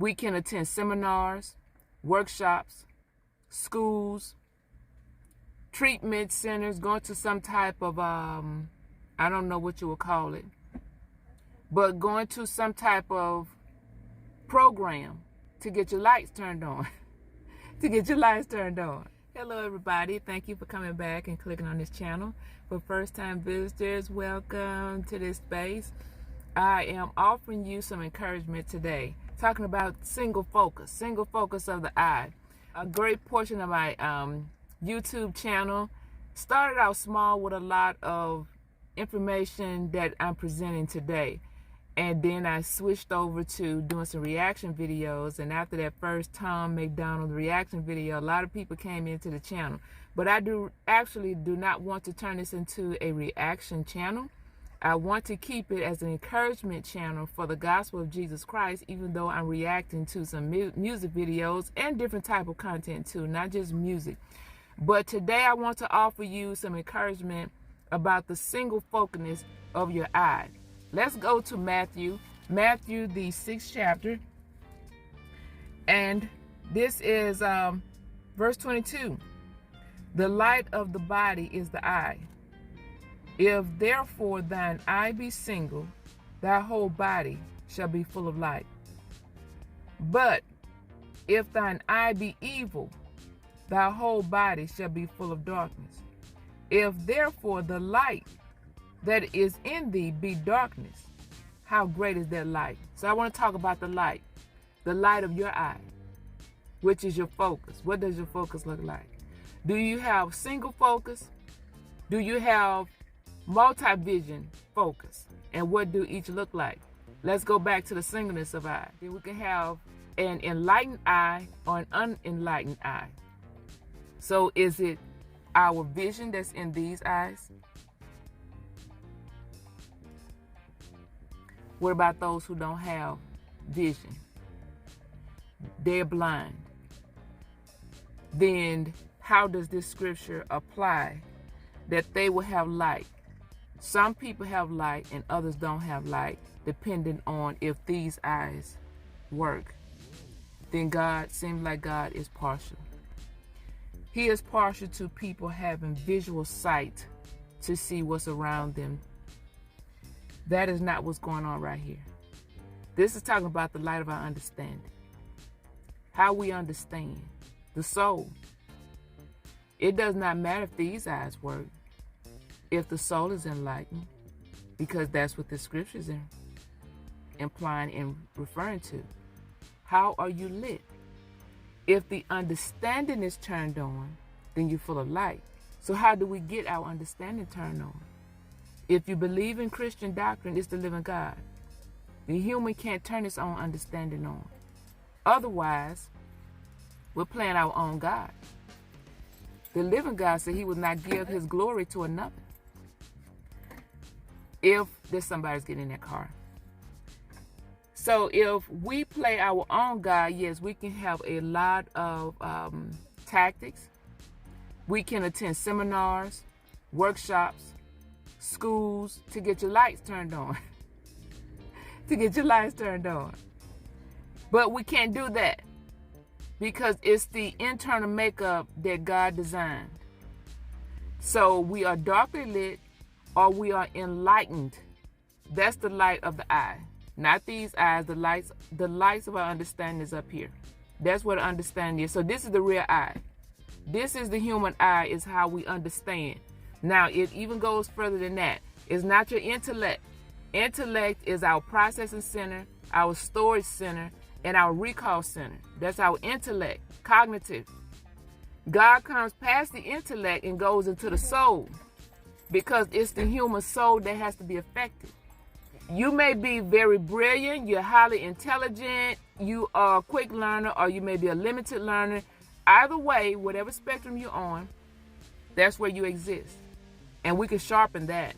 We can attend seminars, workshops, schools, treatment centers, going to some type of, I don't know what you would call it, but going to some type of program to get your lights turned on, to get your lights turned on. Hello everybody, thank you for coming back and clicking on this channel. For first time visitors, welcome to this space. I am offering you some encouragement today, talking about single focus of the eye. A great portion of my YouTube channel started out small with a lot of information that I'm presenting today. And then I switched over to doing some reaction videos. And after that first Tom McDonald reaction video, a lot of people came into the channel. But I do not want to turn this into a reaction channel. I want to keep it as an encouragement channel for the gospel of Jesus Christ, even though I'm reacting to some music videos and different type of content too, not just music. But today I want to offer you some encouragement about the single focusness of your eye. Let's go to Matthew, the 6th chapter. And this is verse 22. The light of the body is the eye. If therefore thine eye be single, thy whole body shall be full of light. But if thine eye be evil, thy whole body shall be full of darkness. If therefore the light that is in thee be darkness, how great is that light? So I want to talk about the light of your eye, which is your focus. What does your focus look like? Do you have single focus? Do you have multi-vision focus? And what do each look like? Let's go back to the singleness of eye. Then we can have an enlightened eye or an unenlightened eye. So is it our vision that's in these eyes? What about those who don't have vision? They're blind. Then how does this scripture apply that they will have light? Some people have light and others don't have light, depending on if these eyes work. Then seems like God is partial. He is partial to people having visual sight to see what's around them. That is not what's going on right here. This is talking about the light of our understanding. How we understand the soul. It does not matter if these eyes work, if the soul is enlightened, because that's what the scriptures are implying and referring to. How are you lit? If the understanding is turned on, then you're full of light. So how do we get our understanding turned on? If you believe in Christian doctrine, it's the living God. The human can't turn its own understanding on. Otherwise, we're playing our own God. The living God said he would not give his glory to another. If there's somebody's getting in that car. So if we play our own God, yes, we can have a lot of tactics. We can attend seminars, workshops, schools to get your lights turned on. To get your lights turned on. But we can't do that because it's the internal makeup that God designed. So we are darkly lit or we are enlightened. That's the light of the eye. Not these eyes, the lights of our understanding is up here. That's what understanding is. So this is the real eye. This is the human eye, is how we understand. Now, it even goes further than that. It's not your intellect. Intellect is our processing center, our storage center, and our recall center. That's our intellect, cognitive. God comes past the intellect and goes into the soul because it's the human soul that has to be affected. You may be very brilliant, you're highly intelligent, you are a quick learner, or you may be a limited learner. Either way, whatever spectrum you're on, that's where you exist. And we can sharpen that.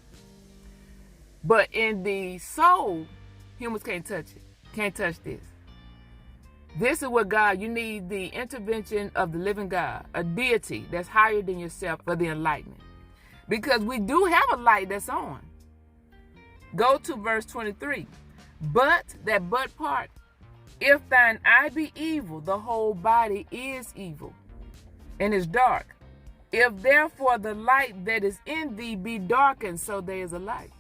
But in the soul, humans can't touch it. Can't touch this. This is what God, you need the intervention of the living God, a deity that's higher than yourself for the enlightenment. Because we do have a light that's on. Go to verse 23. But, that but part, If thine eye be evil, the whole body is evil, and is dark. If therefore the light that is in thee be darkened, so there is a light.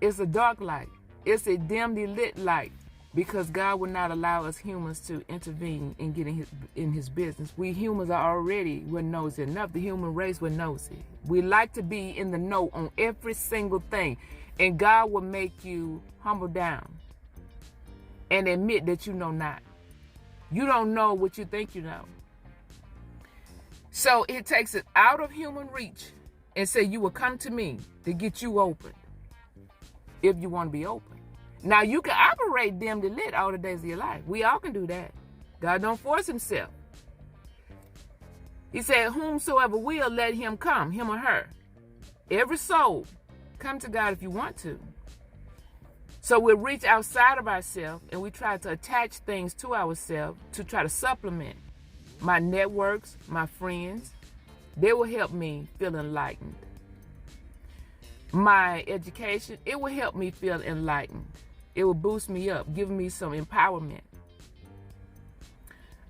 It's a dark light. It's a dimly lit light, because God would not allow us humans to intervene and get in his business. We humans are already nosy enough. The human race we're nosy. We like to be in the know on every single thing. And God will make you humble down and admit that you know not. You don't know what you think you know. So it takes it out of human reach and say, you will come to me to get you open if you want to be open. Now, you can operate dimly lit all the days of your life. We all can do that. God don't force himself. He said, whomsoever will, let him come, him or her. Every soul, come to God if you want to. So we'll reach outside of ourselves and we try to attach things to ourselves to try to supplement. My networks, my friends, they will help me feel enlightened. My education, it will help me feel enlightened. It will boost me up, give me some empowerment.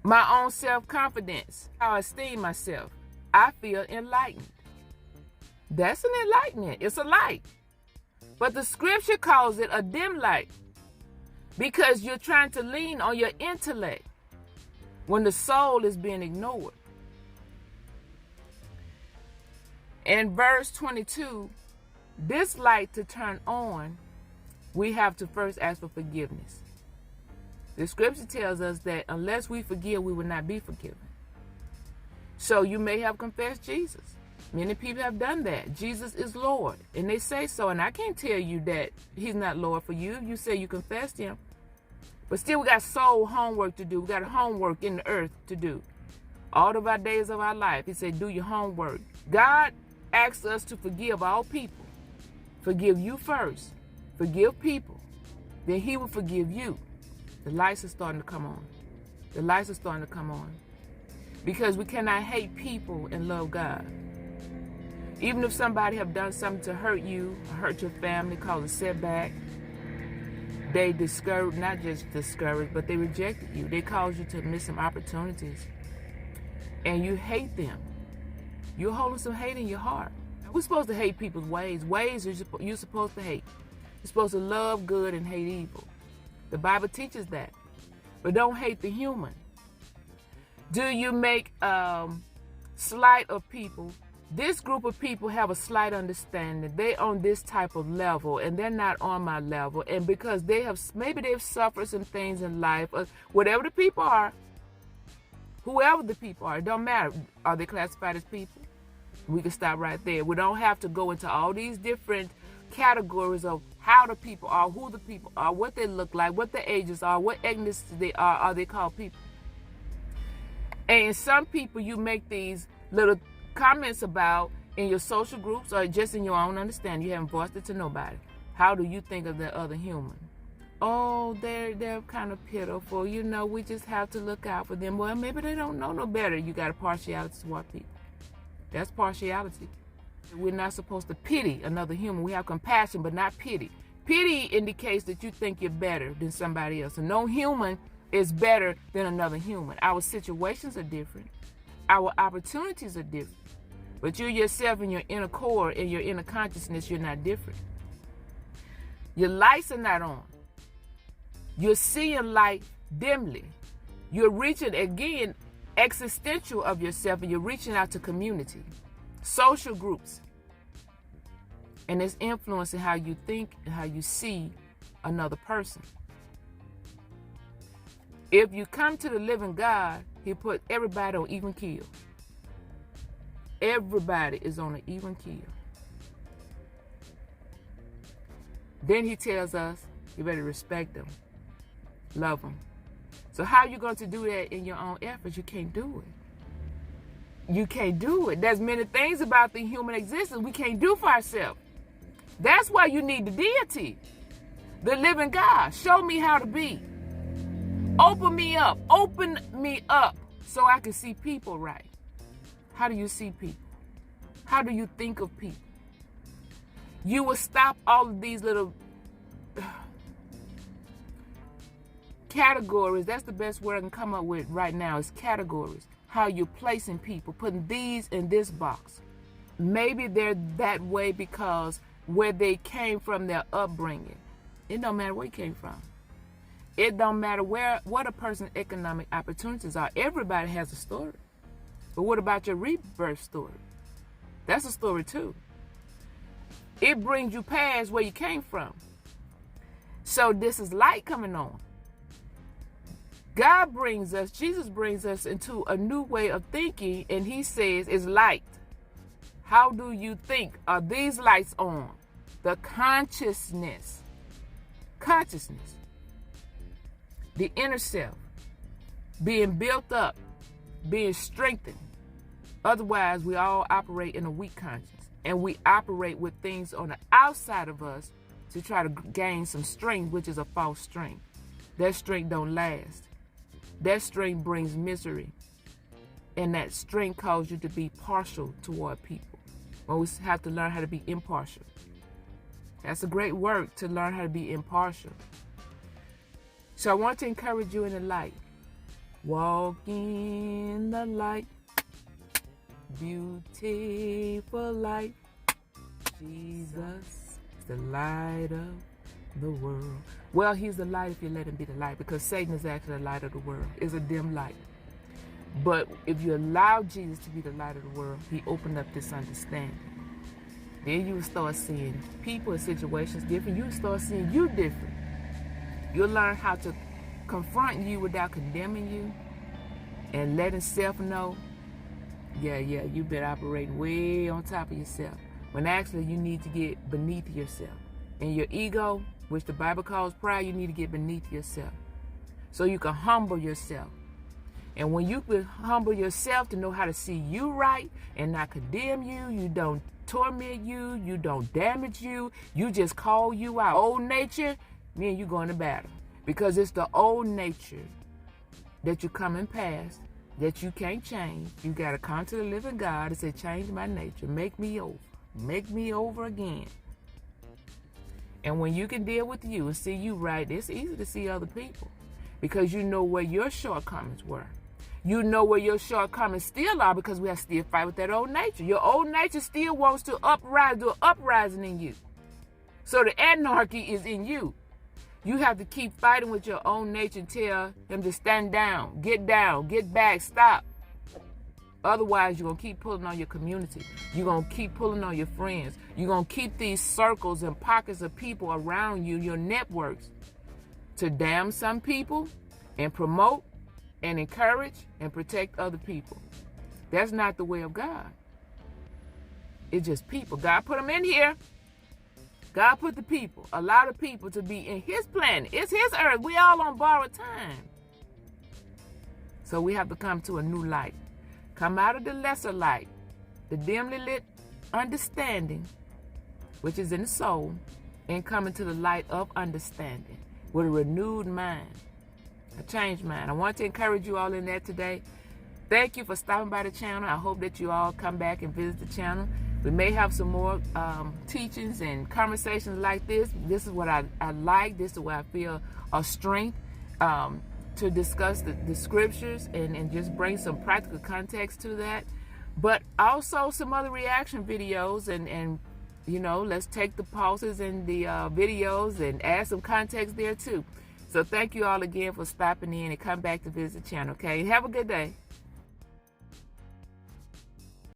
My own self-confidence, how I esteem myself, I feel enlightened. That's an enlightenment. It's a light. But the scripture calls it a dim light because you're trying to lean on your intellect when the soul is being ignored. In verse 22, this light to turn on, we have to first ask for forgiveness. The scripture tells us that unless we forgive, we will not be forgiven. So you may have confessed Jesus. Many people have done that. Jesus is Lord, and they say so. And I can't tell you that he's not Lord for you. You say you confessed him. But still, we got soul homework to do. We got homework in the earth to do. All of our days of our life, he said, do your homework. God asks us to forgive all people. Forgive you first. Forgive people. Then he will forgive you. The lights are starting to come on. The lights are starting to come on. Because we cannot hate people and love God. Even if somebody have done something to hurt you, or hurt your family, cause a setback, they discouraged, not just discouraged, but they rejected you. They caused you to miss some opportunities. And you hate them. You're holding some hate in your heart. We're supposed to hate people's ways. Ways you're supposed to hate. You're supposed to love good and hate evil. The Bible teaches that. But don't hate the human. Do you make slight of people? This group of people have a slight understanding. They're on this type of level, and they're not on my level. And because maybe they've suffered some things in life, whatever the people are, whoever the people are, it don't matter. Are they classified as people? We can stop right there. We don't have to go into all these different categories of how the people are, who the people are, what they look like, what their ages are, what ethnicity they are they called people. And some people you make these little comments about in your social groups or just in your own understanding. You haven't voiced it to nobody. How do you think of the other human? Oh, they're kind of pitiful. You know, we just have to look out for them. Well, maybe they don't know no better. You got a partiality toward people. That's partiality. We're not supposed to pity another human. We have compassion, but not pity. Pity indicates that you think you're better than somebody else. And no human is better than another human. Our situations are different. Our opportunities are different. But you yourself in your inner core, in your inner consciousness, you're not different. Your lights are not on. You're seeing light dimly. You're reaching, again, existential of yourself, and you're reaching out to community, social groups. And it's influencing how you think and how you see another person. If you come to the living God, he put everybody on even keel. Everybody is on an even keel. Then he tells us, you better respect them, love them. So how are you going to do that in your own efforts? You can't do it. You can't do it. There's many things about the human existence we can't do for ourselves. That's why you need the deity, the living God. Show me how to be. Open me up so I can see people right. How do you see people? How do you think of people? You will stop all of these little categories. That's the best word I can come up with right now is categories. How you're placing people, putting these in this box. Maybe they're that way because where they came from, their upbringing. It don't matter where you came from. It don't matter what a person's economic opportunities are. Everybody has a story. But what about your rebirth story? That's a story too. It brings you past where you came from. So this is light coming on. God brings us, Jesus brings us into a new way of thinking, and he says it's light. How do you think? Are these lights on? The consciousness. Consciousness. The inner self. Being built up. Being strengthened. Otherwise, we all operate in a weak conscience. And we operate with things on the outside of us to try to gain some strength, which is a false strength. That strength don't last. That strength brings misery. And that strength causes you to be partial toward people. Well, we have to learn how to be impartial. That's a great work, to learn how to be impartial. So I want to encourage you in the light. Walk in the light. Beautiful light. Jesus is the light of the world. Well, he's the light if you let him be the light, because Satan is actually the light of the world. It's a dim light. But if you allow Jesus to be the light of the world, he opened up this understanding. Then you will start seeing people and situations different. You will start seeing you different. You'll learn how to confront you without condemning you and letting self know, yeah, you've been operating way on top of yourself, when actually you need to get beneath yourself. And your ego, which the Bible calls pride, you need to get beneath yourself so you can humble yourself. And when you can humble yourself to know how to see you right and not condemn you, you don't torment you, you don't damage you, you just call you out. Old nature, me and you going to battle. Because it's the old nature that you're coming past that you can't change. You got to come to the living God and say, change my nature, make me over. Make me over again. And when you can deal with you and see you right, it's easy to see other people because you know where your shortcomings were. You know where your shortcomings still are, because we have to still fight with that old nature. Your old nature still wants to uprise, do an uprising in you. So the anarchy is in you. You have to keep fighting with your own nature and tell him to stand down, get back, stop. Otherwise, you're going to keep pulling on your community. You're going to keep pulling on your friends. You're going to keep these circles and pockets of people around you, your networks, to damn some people and promote and encourage and protect other people. That's not the way of God. It's just people. God put them in here. God put the people, allow the people to be in his planet. It's his earth. We all on borrowed time. So we have to come to a new light. Come out of the lesser light, the dimly lit understanding, which is in the soul, and come into the light of understanding with a renewed mind, a changed mind. I want to encourage you all in that today. Thank you for stopping by the channel. I hope that you all come back and visit the channel. We may have some more teachings and conversations like this. This is what I like. This is what I feel a strength to discuss the scriptures and just bring some practical context to that. But also some other reaction videos and you know, let's take the pauses in the videos and add some context there too. So thank you all again for stopping in and come back to visit the channel, okay? Have a good day.